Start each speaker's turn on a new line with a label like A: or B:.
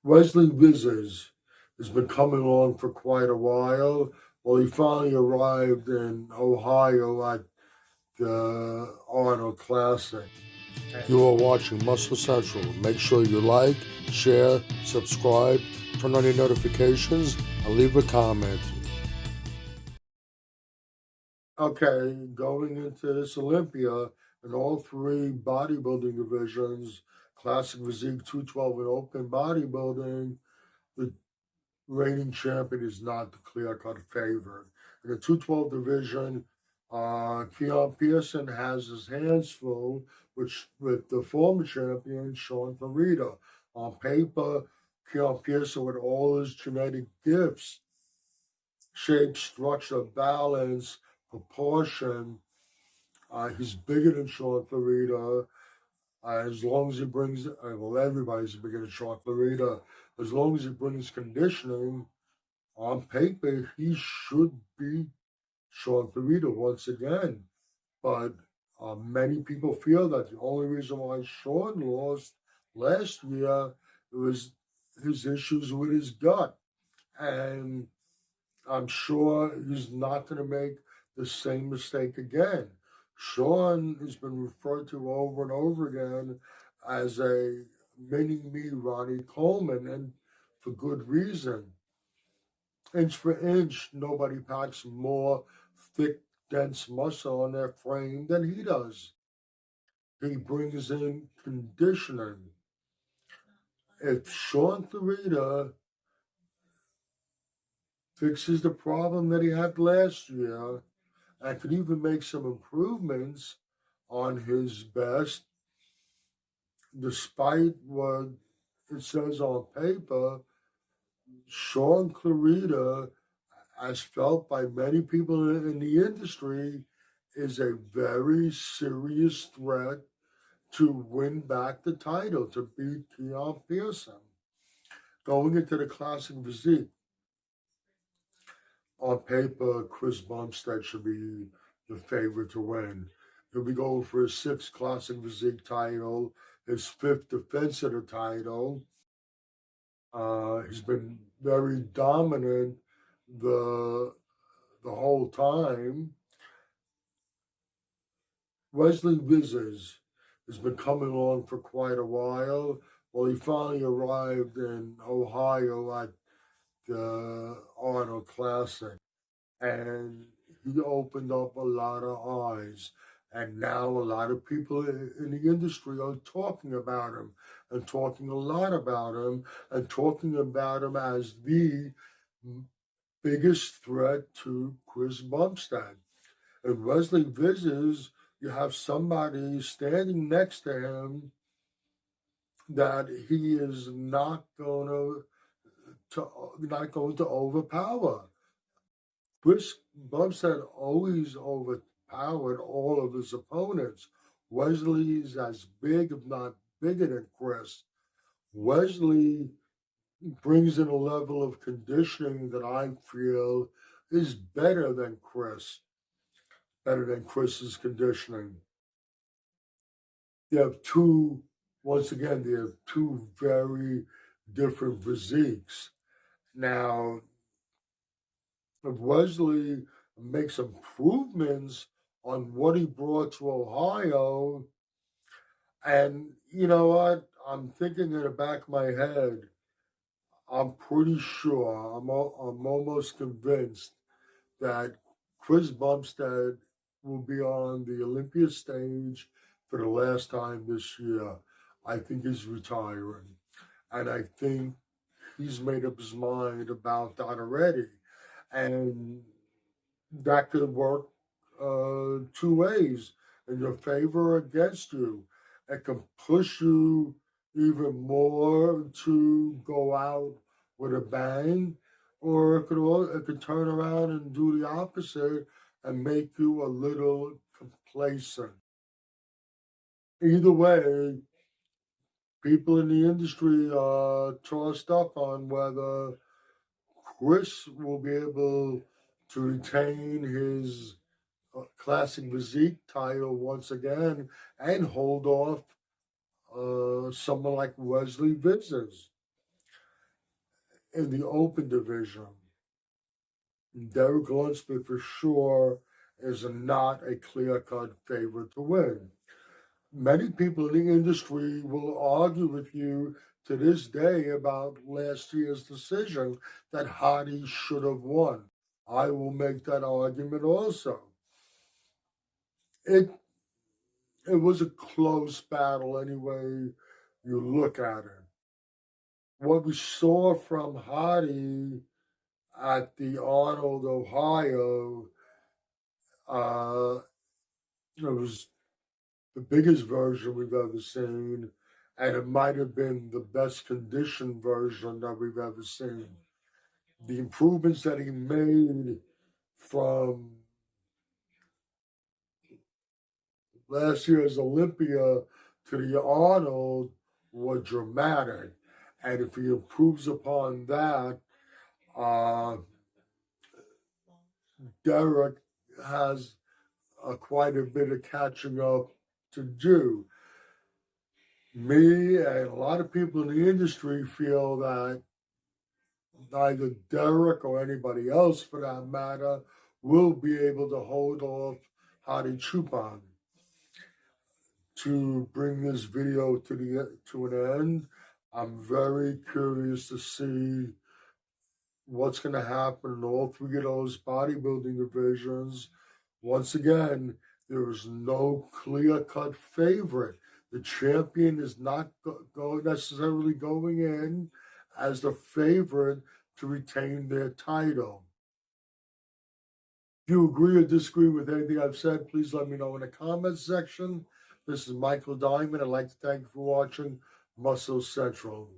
A: Wesley Vissers has been coming on for quite a while. Well, he finally arrived in Ohio at the Arnold Classic. You are watching Muscle Central. Make sure you like, share, subscribe, turn on your notifications, and leave a comment. Okay, going into this Olympia, in all three bodybuilding divisions, Classic Physique, 212, and Open Bodybuilding, the reigning champion is not the clear-cut favorite. In the 212 division, Keone Pearson has his hands full with the former champion, Shaun Clarida. On paper, Keone Pearson, with all his genetic gifts, shape, structure, balance, proportion, he's bigger than Shaun Clarida. As long as he brings, well, everybody's bigger than Shaun Clarida. As long as he brings conditioning, on paper, he should beat Shaun Clarida once again. But many people feel that the only reason why Shaun lost last year was his issues with his gut. And I'm sure he's not going to make the same mistake again. Shaun has been referred to over and over again as a mini-me Ronnie Coleman, and for good reason. Inch for inch, nobody packs more thick, dense muscle on their frame than he does. He brings in conditioning. If Shaun Clarida fixes the problem that he had last year and could even make some improvements on his best, despite what it says on paper, Shaun Clarida, as felt by many people in the industry, is a very serious threat to win back the title, to beat Keone Pearson. Going into the Classic Physique, on paper, Chris Bumstead should be the favorite to win. He'll be going for his sixth Classic Physique title, his fifth defense of the title. He's been very dominant the whole time. Wesley Vissers has been coming on for quite a while. Well, he finally arrived in Ohio at the Arnold Classic, and he opened up a lot of eyes. And now a lot of people in the industry are talking about him and talking a lot about him and talking about him as the biggest threat to Chris Bumstead. And Wesley Vissers, you have somebody standing next to him that he is not going to overpower. Chris Bumstead always overpowered all of his opponents. Wesley's as big, if not bigger than Chris. Wesley brings in a level of conditioning that I feel is better than Chris's conditioning. They have two very different physiques. Now, if Wesley makes improvements on what he brought to Ohio, and you know what, I'm thinking in the back of my head, I'm pretty sure, I'm almost convinced that Chris Bumstead will be on the Olympia stage for the last time this year. I think he's retiring. And I think he's made up his mind about that already. And that could work two ways, in your favor or against you. It can push you even more to go out with a bang, or it could turn around and do the opposite and make you a little complacent. Either way, people in the industry are tossed up on whether Chris will be able to retain his Classic Physique title once again and hold off someone like Wesley Vissers. in the open division, Derek Lunsford for sure is not a clear-cut favorite to win. Many people in the industry will argue with you to this day about last year's decision that Hadi should have won. I will make that argument also. It was a close battle anyway you look at it. What we saw from Hadi at the Arnold, Ohio, it was the biggest version we've ever seen, and it might have been the best conditioned version that we've ever seen. The improvements that he made from last year's Olympia to the Arnold were dramatic. And if he improves upon that, Derek has quite a bit of catching up to do. Me and a lot of people in the industry feel that neither Derek or anybody else, for that matter, will be able to hold off Hadi Choopan. To bring this video to an end, I'm very curious to see what's going to happen in all three of those bodybuilding divisions. Once again, there is no clear-cut favorite. The champion is not necessarily going in as the favorite to retain their title. If you agree or disagree with anything I've said, please let me know in the comments section. This is Michael Diamond. I'd like to thank you for watching Muscle Central.